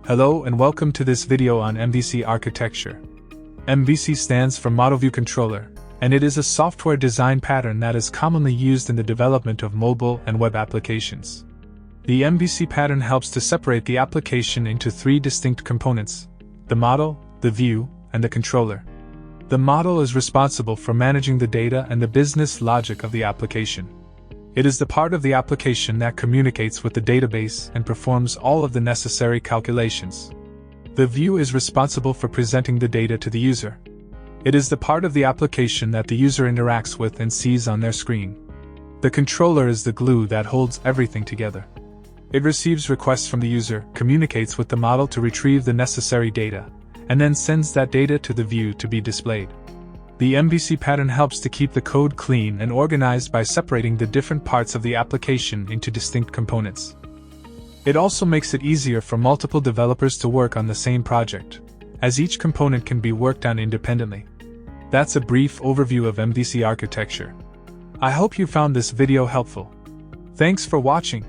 Hello and welcome to this video on MVC architecture. MVC stands for Model View Controller, and it is a software design pattern that is commonly used in the development of mobile and web applications. The MVC pattern helps to separate the application into three distinct components: the model, the view, and the controller. The model is responsible for managing the data and the business logic of the application. It is the part of the application that communicates with the database and performs all of the necessary calculations. The view is responsible for presenting the data to the user. It is the part of the application that the user interacts with and sees on their screen. The controller is the glue that holds everything together. It receives requests from the user, communicates with the model to retrieve the necessary data, and then sends that data to the view to be displayed. The MVC pattern helps to keep the code clean and organized by separating the different parts of the application into distinct components. It also makes it easier for multiple developers to work on the same project, as each component can be worked on independently. That's a brief overview of MVC architecture. I hope you found this video helpful. Thanks for watching.